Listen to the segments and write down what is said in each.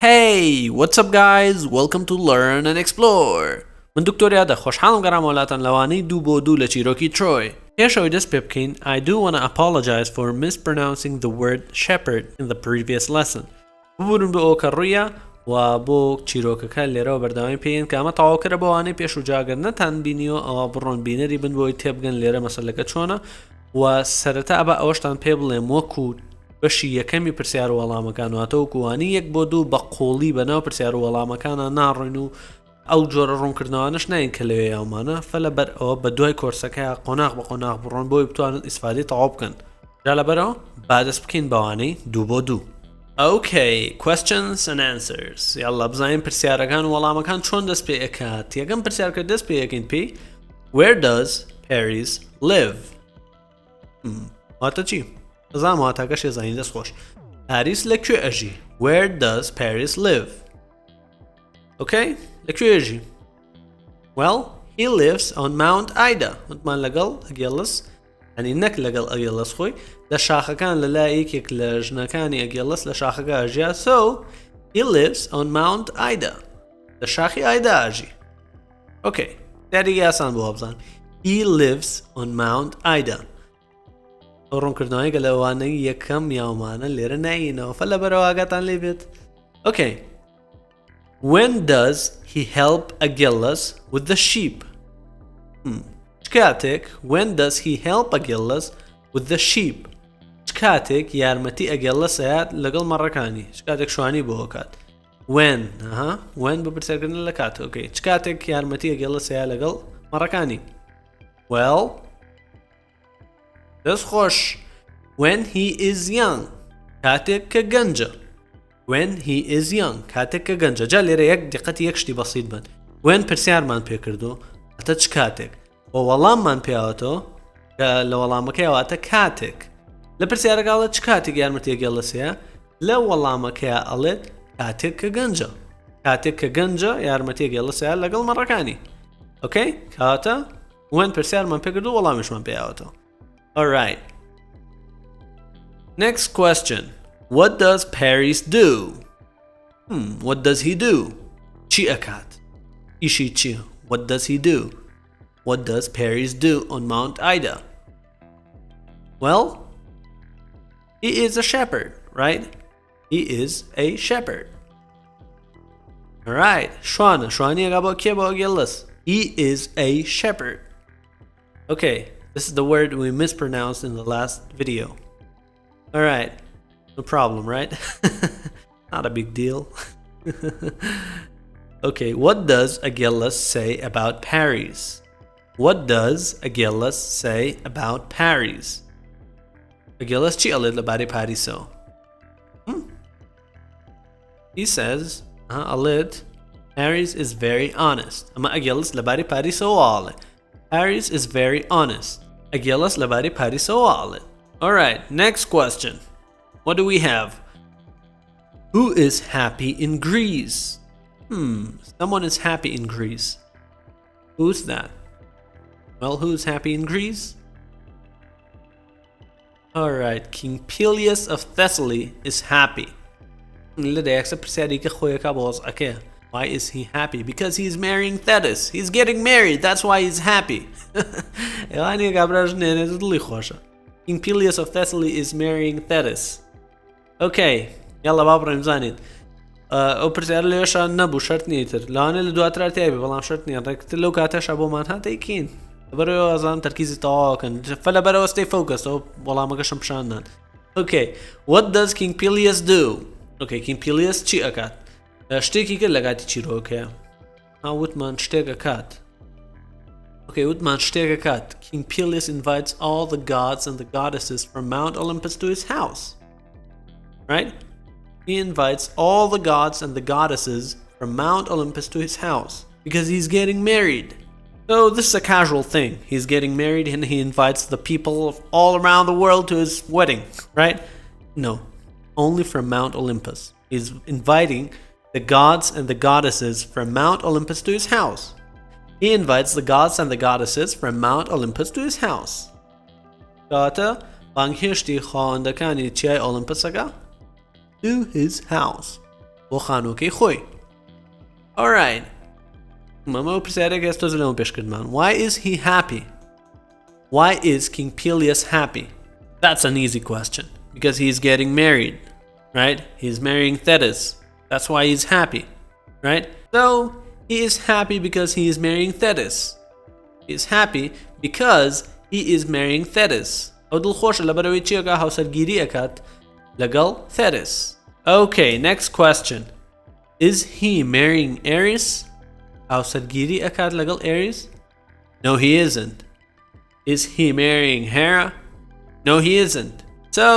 Hey, what's up guys? Welcome to Learn and Explore. من دکتۆر یادە خۆشحاڵم گەڕام وڵاتان لەوانەی 2 بۆ 2 لە چیرۆکی ترۆی. پێشەوەی دەست پێ بکەین I do want to apologize for mispronouncing the word shepherd in the previous lesson. ببورن بۆ ئەو کە ڕوویە و بۆ چیرۆکەکە لێرەوە بەردەوامی پێین کە ئەمە تەواوکرە بەوانەی پێش و جاگەر نەتان بینیوە ئەوە بڕۆن بینەری بن بۆی تێبگەن لێرە مەسەلەکە چۆنە و سەرەتا بە ئەوەشتان پێ بڵێم وەکو بەشی یەکەمی پرسیار و وەڵامەکان واتەوە کووانی 1 بۆ 2 بە قۆڵی بەناو پرسیار و وەڵامەکانە ناڕۆین و ئەو جۆرە ڕوونکردنەوەنش ناین کە لەوێ یاومانە فەلە بەر ئەوە بە دوای کۆرسەکە قۆناغ بە قۆناغ بڕۆن بۆی بتوانن ئیسفادەی تەواو بکەن. جا لەبەرەوە با دەست بکەین بەوانەی 2 بۆ 2. Okay, questions and answers. یاڵا بزانین پرسیارەکان و وەڵامەکان چۆن دەست پێ ئەکات. یەکەم پرسیارکە دەست پێ یەکەین پێی Where does Aries live? واتە چی؟ زانم واتاکەش ێزانی دەست خۆش. Aries لەکوێ ئەژی؟ Where does Aries live? Okay, لەکوێ ئەژی؟ Well, he lives on Mount Ida. وتمان لەگەڵ ئەگێڵس ئەنی نەک لەگەڵ ئەگێڵس خۆی لە شاخەکان لە لای یەکێک لە ژنەکانی ئەگێڵس لە شاخەکە ئەژیا so he lives on Mount Ida. لە شاخی ئایدا ئەژی. Okay, دیاریگە یاسان بۆ بزان. He lives on Mount Ida. ئەو ڕوونکردنەوەی کە لەوانەی یەکەم یاومانە لێرە ناینەوە فە لە بەرەواگاتان لێ بێت. Okay. When does he help Agillas with the sheep? چکاتێک when does he help Agillas with the sheep? چکاتێک یارمەتی ئەگێڵەس هەیات لەگەڵ مەڕەکانی چکاتێک شوانی بۆ کات when when بە پرسیارکردن لە کات okay چکاتێک یارمەتی ئەگێڵەس هەیە لەگەڵ مەڕەکانی well دەست خۆش when he is young کاتێک کە گەنجە when he is young کاتێک کە گەنجە جا لێرە یەک دقەتی یەک شتی بەسیط بن when پرسیارمان پێ کردو ئەتە چ کاتێک و وەڵاممان پێیاوەتەوە کە لە وەڵامەکەی واتە کاتێک لە پرسیارەکەڵێت چ کاتێک یارمەتی ئەگێڵەس هەیە لە وەڵامەکەیە ئەڵێت کاتێک کە گەنجە کاتێک کە گەنجە یارمەتی ئەگێڵەس هەیە لەگەڵ مەڕەکانی okay کاتە when پرسیارمان پێ کردو وەڵامیشمان پێیاوەتەوە. Alright. Next question. What does Aries do? What does he do? Chi akat. Ishi chi. What does he do? What does Aries do on Mount Ida? Well, he is a shepherd, right? He is a shepherd. Alright. Shwana. Shwani agabo kebo agillas. He is a shepherd. Okay. This is the word we mispronounced in the last video. Alright, no problem, right? Not a big deal. Okay, what does Agillas say about Aries? What does Agillas say about Aries? Agillas chi alid labari Pariso. He says, alid, Aries is very honest. Ama Agillas labari Pariso ale. Aries is very honest. Agillas labari Pariso ale. Alright, next question. What do we have? Who is happy in Greece? Someone is happy in Greece. Who's that? Well, who's happy in Greece? Alright, King Peleus of Thessaly is happy. Why is he happy? Because he's marrying Thetis. He's getting married. That's why he's happy. King Peleus of Thessaly is marrying Thetis. Okay. يلا بابا رمزانين. او پرسیار لێشان نەبوو شەرت نیتر. لەوانێت لە دواتر تێبێ بەڵام شەرت نییە. ڕێکتر لەو کاتەشە بۆمان هاتەیکین. لەبەرەوە ئەزانم تەرکیزی تەواوکەن. فەلەبەرەوە stay focused. ئەو وەڵامەکەشم پیشاندان. Okay. What does King Peleus do? Okay, King Peleus چی ئەکات؟ شتێکی کرد لە کاتی چیرۆکەیە. وتمان شتێک ئەکات. Okay, وتمان شتێک ئەکات. King Peleus invites all the gods and the goddesses from Mount Olympus to his house. Right? He invites all the gods and the goddesses from Mount Olympus to his house because he's getting married. So this is a casual thing. He's getting married and he invites the people of all around the world to his wedding, right? No, only from Mount Olympus. He's inviting the gods and the goddesses from Mount Olympus to his house. He invites the gods and the goddesses from Mount Olympus to his house. Kata banghishti khawandakani chai Olympusaka to his house. بۆ خانووکەی خۆی. Alright. مەمە پرسیارێک ئێستا لەمە پێشکردمان. Why is he happy? Why is King Pelias happy? That's an easy question. Because he's getting married, right? He's marrying Thetis. That's why he's happy, right? So, he is happy because he is marrying Thetis. He is happy because he is marrying Thetis. ئەو دڵخۆشە لەبەرەوەی چیەکە هاوسەرگیری ئەکات لەگەڵ Thetis. Okay, next question. Is he marrying Aries? هاوسەرگیری ئەکات لەگەڵ Aries? No, he isn't. Is he marrying Hera? No, he isn't. So,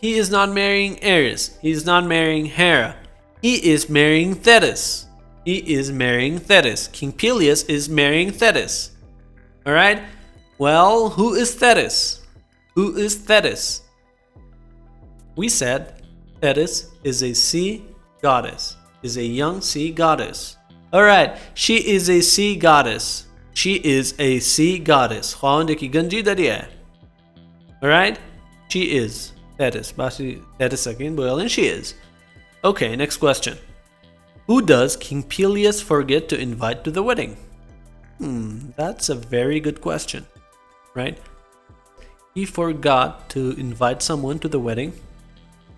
he is not marrying Aries. He is not marrying Hera. He is marrying Thetis. He is marrying Thetis. King Pelias is marrying Thetis. Alright? Well, who is Thetis? Who is Thetis? We said Thetis is a sea goddess. Is a young sea goddess. Alright, she is a sea goddess. She is a sea goddess. خواهندێکی گەنجی دەریایە. Alright? She is. Thetis. باسی Thetis again, بۆ she is. Okay, next question. Who does King Pelias forget to invite to the wedding? That's a very good question. Right? He forgot to invite someone to the wedding.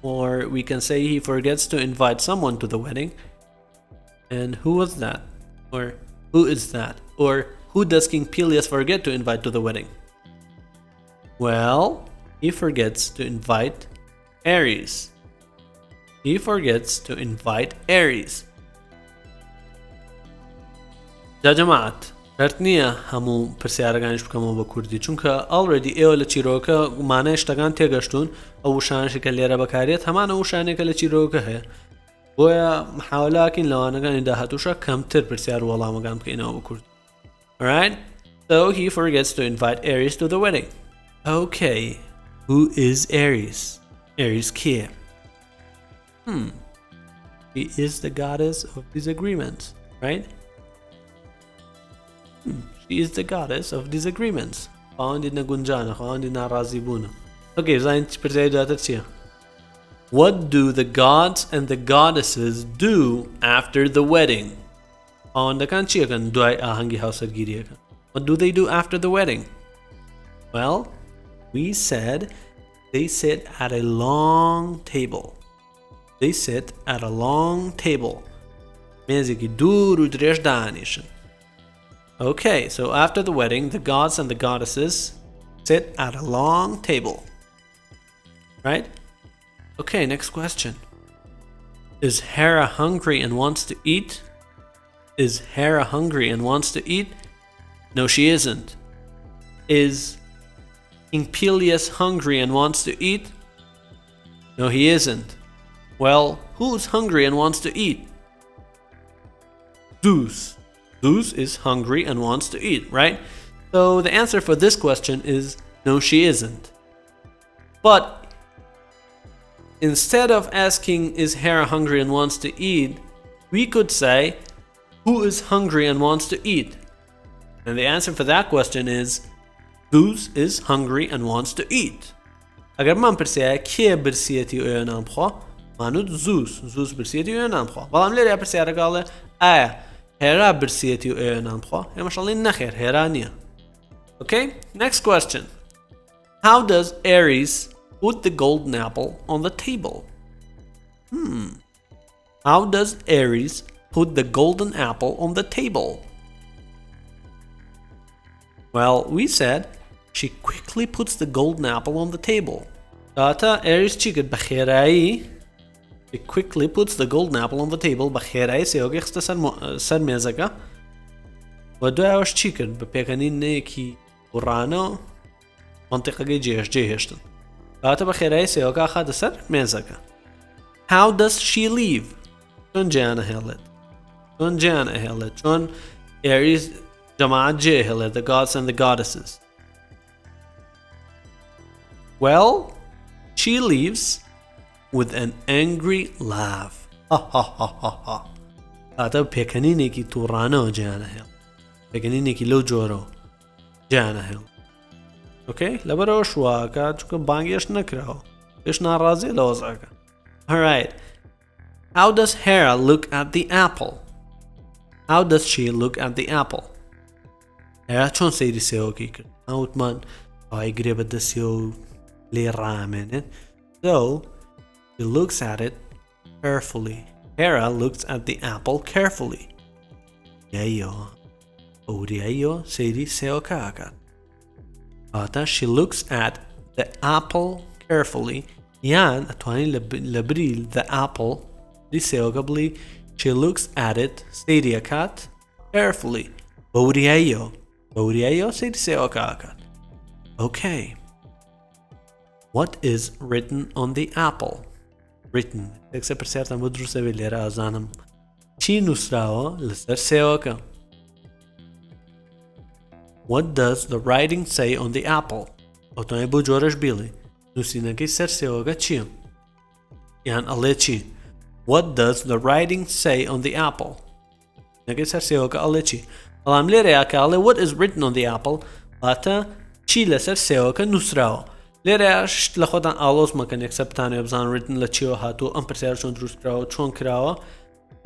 Or we can say he forgets to invite someone to the wedding. And who was that? Or who is that? Or who does King Pelias forget to invite to the wedding? Well, he forgets to invite Aries. He forgets to invite Aries. جماعت شرط نییە هەموو پرسیارەکانیش بکەمەوە بە کوردی چونکە ئەڵڕێدی ئێوە لە چیرۆکە مانای شتەکان تێگەشتون ئەو وشانشی کە لێرە بەکارێت هەمانە وشانێکە لە چیرۆکە هەیە بۆیە محاولاکەین لەوانەکانی داهاتووشە کەمتر پرسیار و وەڵامەکان بکەینەوە بە کورد. Alright? So he forgets to invite Aries to the wedding. Okay. Who is Aries? Aries کیە؟ She is the goddess of disagreements, right? She is the goddess of disagreements. خواهندی نەگونجانە، خواهندی ناڕازیبوونە. Okay, زانین پرسیاری دواتر چییە؟ What do the gods and the goddesses do after the wedding? خواهندەکان چیەکەن دوای ئاهەنگی هاوسەرگیریەکە؟ What do they do after the wedding? Well, we said they sit at a long table. They sit at a long table. مێزێکی دوور و درێژ دانیشن. Okay, so after the wedding, the gods and the goddesses sit at a long table. Right? Okay, next question. Is Hera hungry and wants to eat? Is Hera hungry and wants to eat? No, she isn't. Is King Pelias hungry and wants to eat? No, he isn't. Well, who's hungry and wants to eat? Zeus. Zeus is hungry and wants to eat, right? So the answer for this question is no, she isn't. But instead of asking is Hera hungry and wants to eat, we could say who is hungry and wants to eat? And the answer for that question is Zeus is hungry and wants to eat. ئەگەر من پرسیایە کێ برسیەتی ئەوێ نامخوا؟ مانوت زوس برسیەتی ئەوێ نامخوا. بەڵام لێرە پرسیارەکەڵێ ئایا هێرا برسیەتی ئەوێ نامخوا؟ ئێمەشەڵین نەخێر هێرا نییە. Okay, next question. How does Aries put the golden apple on the table? How does Aries put the golden apple on the table? Well, we said she quickly puts the golden apple on the table. Data Aries chicken بخيراي. She quickly puts the golden apple on the table بخيراي سيوغي خسته سر ميزكا. ودو اوش chicken بپیکنین نيكي ورانا منطقة جيهشتن. داتا بخيراي سيوغا خاد سر ميزكا. How does she leave? شون جانا هيلت. شون Aries جماعة جيهلت, the gods and the goddesses. Well, she leaves with an angry laugh. Ha ha ha ha ha. هذا بيكنينيكي تورانو جانا هيل. بيكنينيكي لو جورو جانا هيل. Okay, لبرو شواكا چونکە بانگیش نکراو. ايش ناراضي لوزاكا. Alright. How does Hera look at the apple? How does she look at the apple? Hera چۆن سەیری سێوەکەی کرد؟ ئەوتمان ئایگرێ بە دەستیەوە لێ ڕامێنێت. So she looks at it carefully. Hera looks at the apple carefully. یاییەوە ئەوریاییەوە سەیری سێوەکە ئاکات. She looks at the apple carefully. یان ئەتوانین لە بری the apple دی سێوەکە بڵی she looks at it سەیری ئەکات carefully. بەوریاییەوە سەیری سێوەکە ئاکات. Okay. What is written on the apple? Written. تێکسە پرسیارتان بۆ دروستە بێت لێرە ئازانم چی نووسراوە لەسەر سێوەکە. What does the writing say on the apple? ئۆتۆمای بۆ جۆرەش بیڵێ نووسینەکەی سەر سێوەکە چییە؟ یان ئەڵێ چی؟ What does the writing say on the apple? نەکەی سەر سێوەکە ئەڵێ چی؟ بەڵام لێرەیە کە ئەڵێ what is written on the apple واتە چی لەسەر سێوەکە نووسراوە. لێرەیە شت لە خۆتان ئاڵۆز مەکەن یەکسەر بتانێ بزان written لە چیەوە هاتووە ئەم پرسیارە چۆن دروست کراوە چۆن کراوە.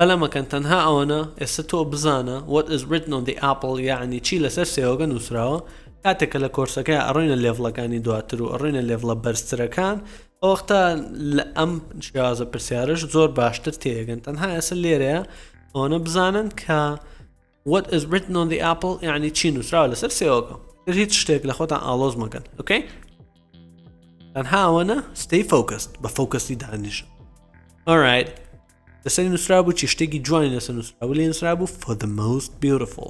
هەلە مەکەن تەنها ئەوەنە ئێستا تۆ بزانە what is written on the apple یعنی چی لەسەر سێوەکە نووسراوە. کاتێککە لە کۆرسەکە ئەڕۆینە لێڤڵەکانی دواتر و ئەڕۆینە لێڤڵە بەرزترەکان ئەوەختە لە ئەم شێوازە پرسیارش زۆر باشتر تێگەن. تەنها ئێستا لێرەیە ئەوەنە بزانن کە what is written on the apple یعنی چی نووسراوە لەسەر سێوەکە. هیچ شتێک لە خۆتان ئاڵۆز مەکەن. اوكي تەنها ئەوەنە stay focused بە فۆکەسی دانیشە. alright لەسەر نووسرابوو چی شتێکی جوانی لەسەر نووسرابوو لێ نووسرابوو for the most beautiful.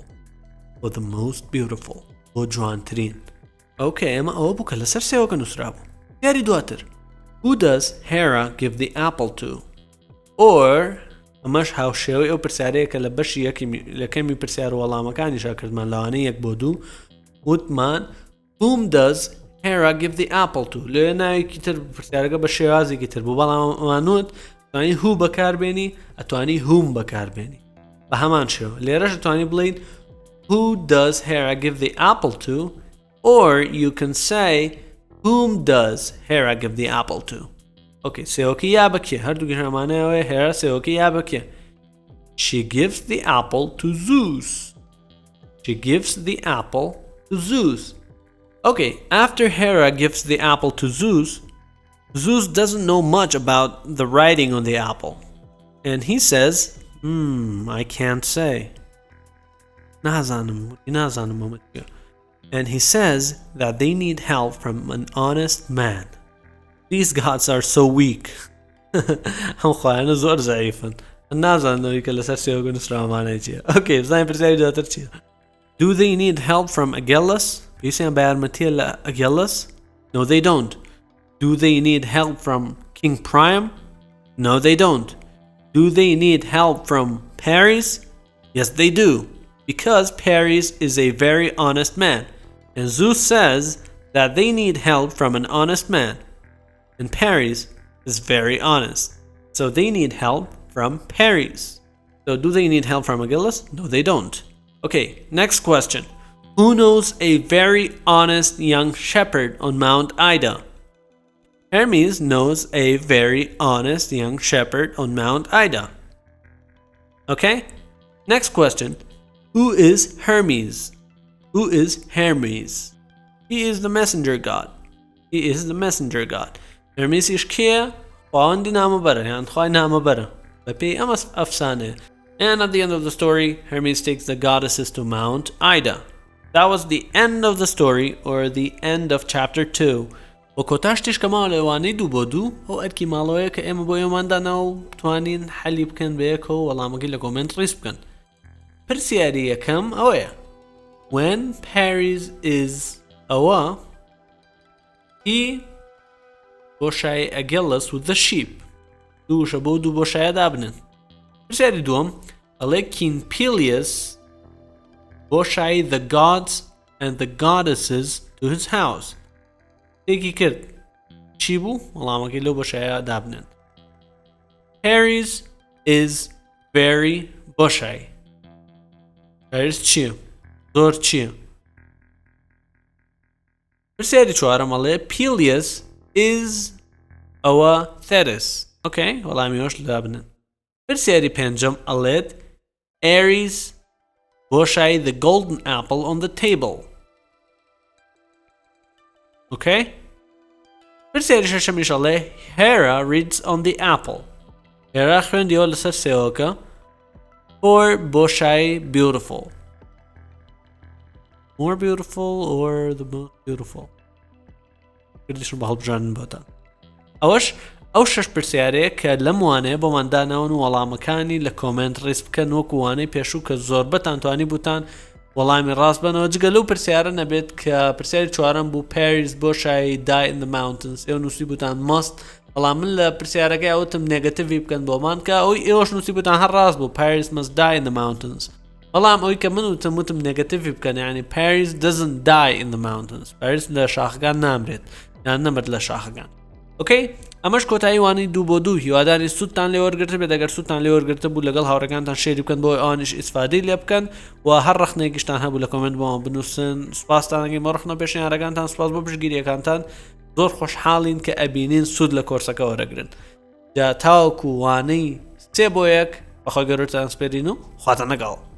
for the most beautiful بۆ جوانترین. اوكي ئێمە ئەوە بوو کە لەسەر سێوەکە نووسرابوو. یاری دواتر who does Hera give the apple to? or ئەمەش هاوشێوەی ئەو پرسیارەیە کە لە بەشی یەکەمی پرسیار وەڵامەکانیشا کردمان لەوانەیە 1 بۆ 2 وتمان whom does Hera give the apple to؟ لێ ناوێکی تر پرسیارەکە بە شێوازێکی تر بوو بەڵام ئەوانوت ئەتوانی who بەکاربێنی ئەتوانی whom بەکاربێنی بە هەمان شێوە. لێرەش ئەتوانی بڵین who does Hera give the apple to? or you can say whom does Hera give the apple to? okay سێوەکی یا بەکێ هەردوو گەشەمانەوەی Hera سێوەکی یا بەکێ. she gives the apple to Zeus. she gives the apple to Zeus. okay after Hera gives the apple to Zeus, Zeus doesn't know much about the writing on the apple and he says I can't say. نازانم and he says that they need help from an honest man. these gods are so weak. هم خواهانە زۆر ضعیفن. نازانەوەی کە لەسەر سێوەکە نووسراوەمانەی چییە. okay بزانین پرسیاری دواتر چییە. do they need help from Aegeus? پێویستیان بە یارمەتیە لە Aegeus? no they don't. do they need help from King Priam? no they don't. do they need help from Aries? yes they do, because Aries is a very honest man and Zeus says that they need help from an honest man and Aries is very honest, so they need help from Aries. so do they need help from Aegeus? no they don't. okay next question. who knows a very honest young shepherd on Mount Ida? Hermes knows a very honest young shepherd on Mount Ida. okay next question. who is Hermes? who is Hermes? he is the messenger god. he is the messenger god. Hermes ish kya خواهندی نامەبەرە یان خوای نامەبەرە بە پێی ئەم ئەفسانەیە. and at the end of the story Hermes takes the goddesses to Mount Ida. that was the end of the story or the end of chapter 2. و کۆتاشتیش کە ماوە لەوانەی 2 بۆ 2 ئەو ئەرکی ماڵەوەیە کە ئێمە بۆ ئێماندانەوە و توانین حەلی بکەن بە یەکەوە وەڵامەکەی لە کۆمنت ڕیز بکەن. پرسیاری یەکەم ئەوەیە when Aries is ئەوە he بۆشای Aegeus with the sheep. دووشە بۆ 2 بۆشایە دابنن. پرسیاری دووەم ئەڵێ King Peleus بۆشای the gods and the goddesses to his house. تێکی کرد چی بوو؟ وەڵامەکەی لەو بۆشایە دابنن. Aries is very بۆشای. Aries چییە؟ زۆر چییە؟ پرسیاری چوارەم ئەڵێ Peleus is ئەوە Thetis. okay وەڵامیەوەش دابنن. پرسیاری پێنجەم ئەڵێت Aries بۆشایی the golden apple on the table. Okay? پرسیاری شەشەمیش ئەڵێ Hera reads on the apple. Hera خوێندیەوە لەسەر سێوەکە or بۆشایی beautiful. More beautiful or the most beautiful. کردیشم بە هەڵبژاردن بۆتان. ئەو شەش پرسیارەیە کە لەم وانەیە بۆمان داناون وەڵامەکانی لە کۆمنت ڕیز بکەن وەکو وانەی پێشوو کە زۆربەتان توانی بوتان وەڵامی ڕاست بنەوە جگە لەو پرسیارە نەبێت کە پرسیاری چوارەم بوو Paris بۆشایی die in the mountains ئێوە نووسی بوتان must بەڵام من لە پرسیارەکەی ئەوتم نێگەتیڤی بکەن بۆمان کە ئەوی ئێوەش نووسی بوتان هەر ڕاست بوو Paris must die in the mountains بەڵام ئەوی کە من وتم نێگەتیڤی بکەن یعنی Paris doesn't die in the mountains Paris لە شاخەکان نامرێت یان نەمرد لە شاخەکان ئۆکەی ئەمەش کۆتایی وانەی 2 بۆ 2 هیواداری سوودتان لێوەرگرت بێت ئەگەر سوودتان لێوەرگرتە بوو لەگەڵ هاوڕێکانتان شێری بکەن بۆ ئەوانیش ئیسفادەی لێ بکەن و هەر ڕەخنێکیشتان هەبوو لە کۆمنت بۆمان بنووسن سوپاستانەکەی مەڕخنە پێشنیارەکانتان سوپاس بۆ پشتگیریەکانتان زۆر خۆشحاڵین کە ئەبینین سوود لە کۆرسەکە وەرەگرن جا تاوەکو وانەی 3 بۆ 1 بەخۆی گەورەتان سپێرین و خواتان لەگەڵ